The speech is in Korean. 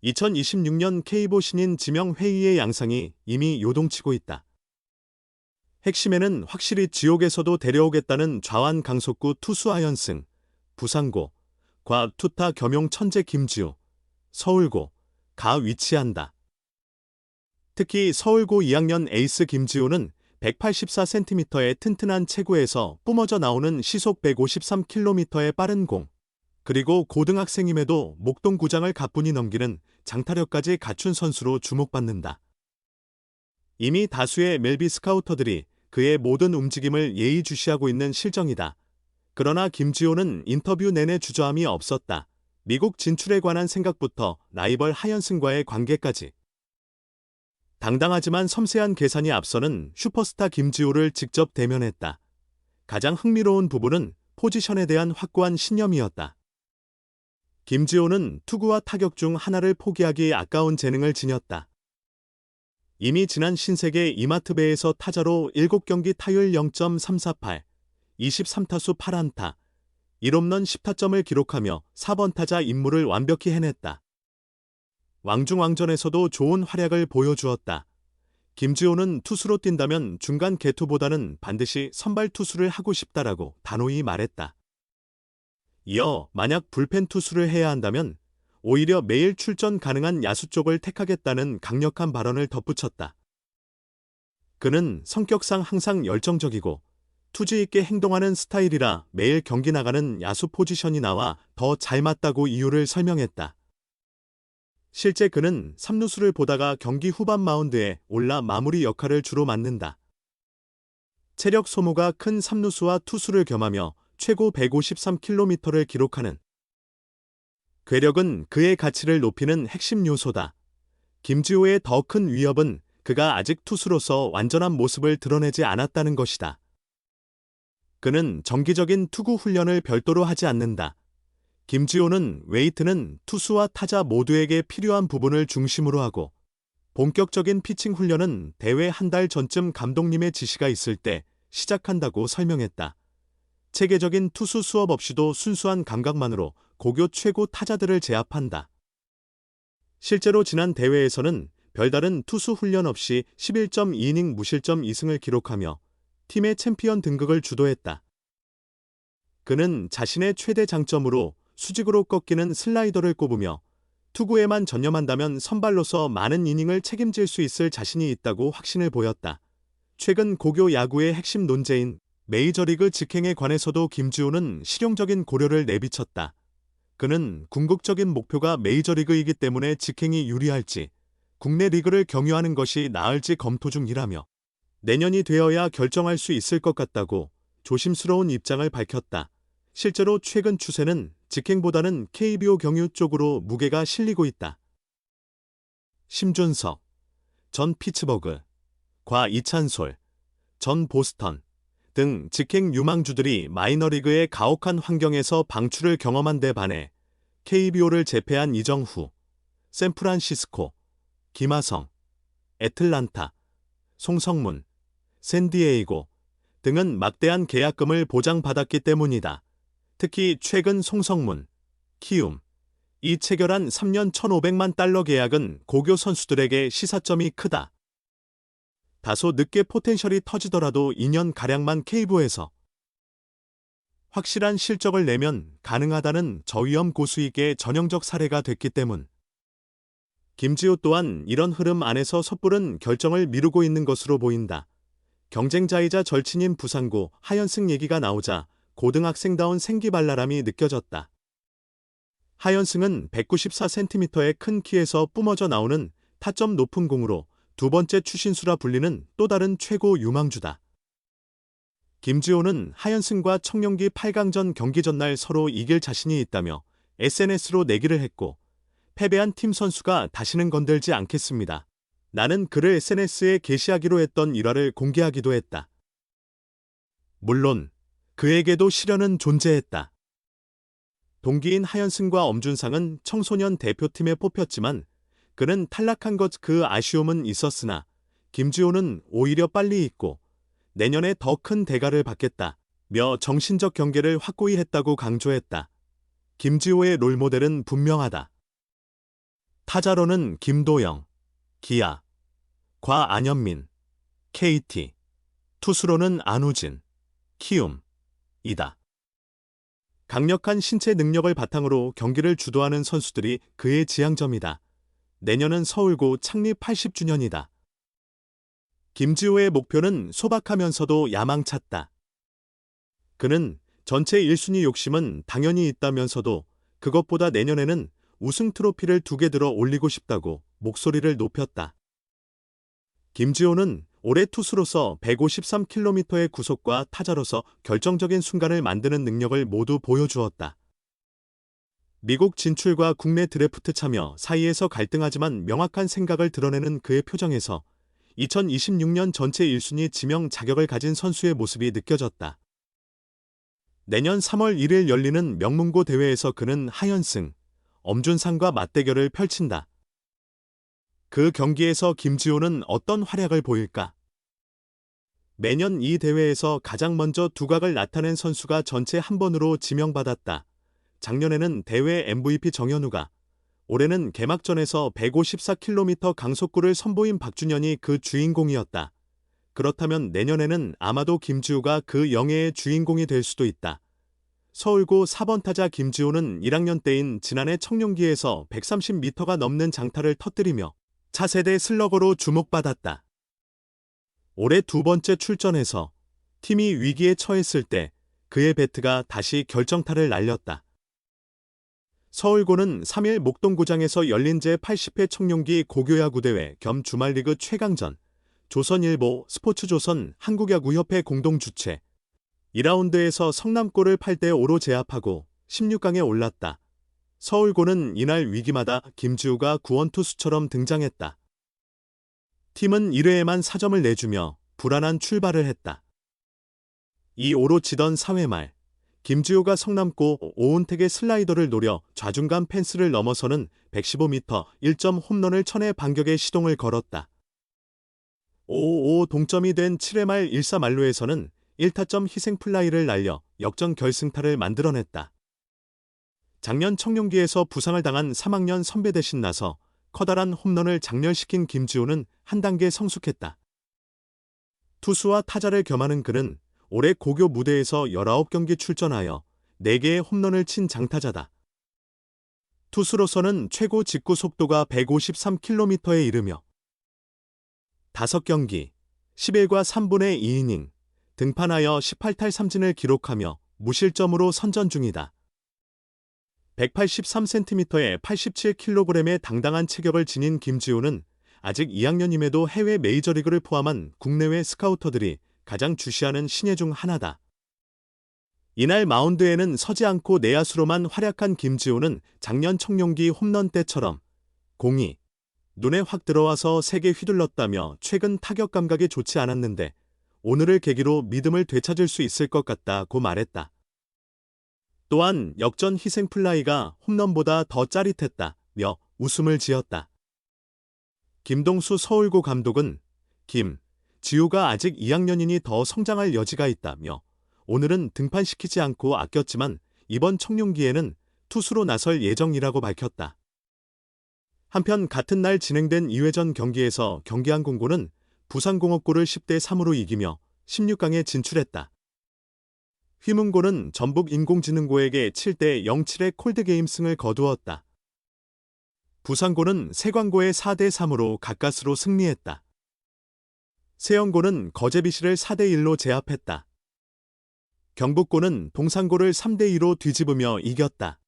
2026년 K보 신인 지명회의의 양상이 이미 요동치고 있다. 핵심에는 확실히 지옥에서도 데려오겠다는 좌완 강속구 투수 하현승, 부산고, 과 투타 겸용 천재 김지우, 서울고, 가 위치한다. 특히 서울고 2학년 에이스 김지우는 184cm의 튼튼한 체구에서 뿜어져 나오는 시속 153km의 빠른 공, 그리고 고등학생임에도 목동구장을 가뿐히 넘기는 장타력까지 갖춘 선수로 주목받는다. 이미 다수의 멜비 스카우터들이 그의 모든 움직임을 예의주시하고 있는 실정이다. 그러나 김지호는 인터뷰 내내 주저함이 없었다. 미국 진출에 관한 생각부터 라이벌 하현승과의 관계까지. 당당하지만 섬세한 계산이 앞서는 슈퍼스타 김지호를 직접 대면했다. 가장 흥미로운 부분은 포지션에 대한 확고한 신념이었다. 김지호는 투구와 타격 중 하나를 포기하기 아까운 재능을 지녔다. 이미 지난 신세계 이마트배에서 타자로 7경기 타율 0.348, 23타수 8안타, 1홈런 10타점을 기록하며 4번 타자 임무를 완벽히 해냈다. 왕중왕전에서도 좋은 활약을 보여주었다. 김지호는 투수로 뛴다면 중간 개투보다는 반드시 선발 투수를 하고 싶다라고 단호히 말했다. 이어 만약 불펜 투수를 해야 한다면 오히려 매일 출전 가능한 야수 쪽을 택하겠다는 강력한 발언을 덧붙였다. 그는 성격상 항상 열정적이고 투지 있게 행동하는 스타일이라 매일 경기 나가는 야수 포지션이 나와 더 잘 맞다고 이유를 설명했다. 실제 그는 3루수를 보다가 경기 후반 마운드에 올라 마무리 역할을 주로 맡는다. 체력 소모가 큰 3루수와 투수를 겸하며 최고 153km를 기록하는 괴력은 그의 가치를 높이는 핵심 요소다. 김지호의 더 큰 위협은 그가 아직 투수로서 완전한 모습을 드러내지 않았다는 것이다. 그는 정기적인 투구 훈련을 별도로 하지 않는다. 김지호는 웨이트는 투수와 타자 모두에게 필요한 부분을 중심으로 하고 본격적인 피칭 훈련은 대회 한 달 전쯤 감독님의 지시가 있을 때 시작한다고 설명했다. 체계적인 투수 수업 없이도 순수한 감각만으로 고교 최고 타자들을 제압한다. 실제로 지난 대회에서는 별다른 투수 훈련 없이 11.2이닝 무실점 2승을 기록하며 팀의 챔피언 등극을 주도했다. 그는 자신의 최대 장점으로 수직으로 꺾이는 슬라이더를 꼽으며 투구에만 전념한다면 선발로서 많은 이닝을 책임질 수 있을 자신이 있다고 확신을 보였다. 최근 고교 야구의 핵심 논제인 메이저리그 직행에 관해서도 김지호는 실용적인 고려를 내비쳤다. 그는 궁극적인 목표가 메이저리그이기 때문에 직행이 유리할지 국내 리그를 경유하는 것이 나을지 검토 중이라며 내년이 되어야 결정할 수 있을 것 같다고 조심스러운 입장을 밝혔다. 실제로 최근 추세는 직행보다는 KBO 경유 쪽으로 무게가 실리고 있다. 심준석, 전 피츠버그, 과 이찬솔, 전 보스턴 등 직행 유망주들이 마이너리그의 가혹한 환경에서 방출을 경험한 데 반해 KBO를 제패한 이정후, 샌프란시스코, 김하성, 애틀란타, 송성문, 샌디에이고 등은 막대한 계약금을 보장받았기 때문이다. 특히 최근 송성문, 키움, 이 체결한 3년 1,500만 달러 계약은 고교 선수들에게 시사점이 크다. 다소 늦게 포텐셜이 터지더라도 2년가량만 K부에서 확실한 실적을 내면 가능하다는 저위험 고수익의 전형적 사례가 됐기 때문. 김지호 또한 이런 흐름 안에서 섣부른 결정을 미루고 있는 것으로 보인다. 경쟁자이자 절친인 부산고 하현승 얘기가 나오자 고등학생다운 생기발랄함이 느껴졌다. 하현승은 194cm의 큰 키에서 뿜어져 나오는 타점 높은 공으로 두 번째 추신수라 불리는 또 다른 최고 유망주다. 김지호는 하현승과 청룡기 8강전 경기 전날 서로 이길 자신이 있다며 SNS로 내기를 했고 패배한 팀 선수가 다시는 건들지 않겠습니다. 나는 글을 SNS에 게시하기로 했던 일화를 공개하기도 했다. 물론 그에게도 시련은 존재했다. 동기인 하현승과 엄준상은 청소년 대표팀에 뽑혔지만 그는 탈락한 것 그 아쉬움은 있었으나 김지호는 오히려 빨리 잊고 내년에 더 큰 대가를 받겠다며 정신적 경계를 확고히 했다고 강조했다. 김지호의 롤모델은 분명하다. 타자로는 김도영, 기아, 곽안현민, KT, 투수로는 안우진, 키움이다. 강력한 신체 능력을 바탕으로 경기를 주도하는 선수들이 그의 지향점이다. 내년은 서울고 창립 80주년이다. 김지호의 목표는 소박하면서도 야망찼다. 그는 전체 1순위 욕심은 당연히 있다면서도 그것보다 내년에는 우승 트로피를 2개 들어 올리고 싶다고 목소리를 높였다. 김지호는 올해 투수로서 153km의 구속과 타자로서 결정적인 순간을 만드는 능력을 모두 보여주었다. 미국 진출과 국내 드래프트 참여 사이에서 갈등하지만 명확한 생각을 드러내는 그의 표정에서 2026년 전체 1순위 지명 자격을 가진 선수의 모습이 느껴졌다. 내년 3월 1일 열리는 명문고 대회에서 그는 하현승, 엄준상과 맞대결을 펼친다. 그 경기에서 김지호는 어떤 활약을 보일까? 매년 이 대회에서 가장 먼저 두각을 나타낸 선수가 전체 한 번으로 지명받았다. 작년에는 대회 MVP 정현우가, 올해는 개막전에서 154km 강속구를 선보인 박준현이 그 주인공이었다. 그렇다면 내년에는 아마도 김지호가 그 영예의 주인공이 될 수도 있다. 서울고 4번 타자 김지호는 1학년 때인 지난해 청룡기에서 130m가 넘는 장타를 터뜨리며 차세대 슬러거로 주목받았다. 올해 2번째 출전에서 팀이 위기에 처했을 때 그의 배트가 다시 결정타를 날렸다. 서울고는 3일 목동구장에서 열린 제80회 청룡기 고교야구대회 겸 주말리그 최강전, 조선일보, 스포츠조선, 한국야구협회 공동주최 2라운드에서 성남고를 8대5로 제압하고 16강에 올랐다. 서울고는 이날 위기마다 김지우가 구원투수처럼 등장했다. 팀은 1회에만 4점을 내주며 불안한 출발을 했다. 2-5로 치던 4회 말, 김지우가 성남고 오은택의 슬라이더를 노려 좌중간 펜스를 넘어서는 115m 1점 홈런을 쳐내 반격의 시동을 걸었다. 5-5 동점이 된 7회 말 1사 만루에서는 1타점 희생플라이를 날려 역전 결승타를 만들어냈다. 작년 청룡기에서 부상을 당한 3학년 선배 대신 나서 커다란 홈런을 장렬시킨 김지호는 한 단계 성숙했다. 투수와 타자를 겸하는 그는 올해 고교 무대에서 19경기 출전하여 4개의 홈런을 친 장타자다. 투수로서는 최고 직구 속도가 153km에 이르며 5경기, 11과 3분의 2이닝, 등판하여 18탈 3진을 기록하며 무실점으로 선전 중이다. 183cm에 87kg의 당당한 체격을 지닌 김지호는 아직 2학년임에도 해외 메이저리그를 포함한 국내외 스카우터들이 가장 주시하는 신예 중 하나다. 이날 마운드에는 서지 않고 내야수로만 활약한 김지호는 작년 청룡기 홈런 때처럼 공이 눈에 확 들어와서 세게 휘둘렀다며 최근 타격 감각이 좋지 않았는데 오늘을 계기로 믿음을 되찾을 수 있을 것 같다고 말했다. 또한 역전 희생플라이가 홈런보다 더 짜릿했다며 웃음을 지었다. 김동수 서울고 감독은 지우가 아직 2학년이니 더 성장할 여지가 있다며 오늘은 등판시키지 않고 아꼈지만 이번 청룡기에는 투수로 나설 예정이라고 밝혔다. 한편 같은 날 진행된 2회전 경기에서 경기안공고는 부산공업고를 10대3으로 이기며 16강에 진출했다. 휘문고는 전북인공지능고에게 7대07의 콜드게임 승을 거두었다. 부산고는 세관고에 4대3으로 가까스로 승리했다. 세영고는 거제비시를 4대1로 제압했다. 경북고는 동산고를 3대2로 뒤집으며 이겼다.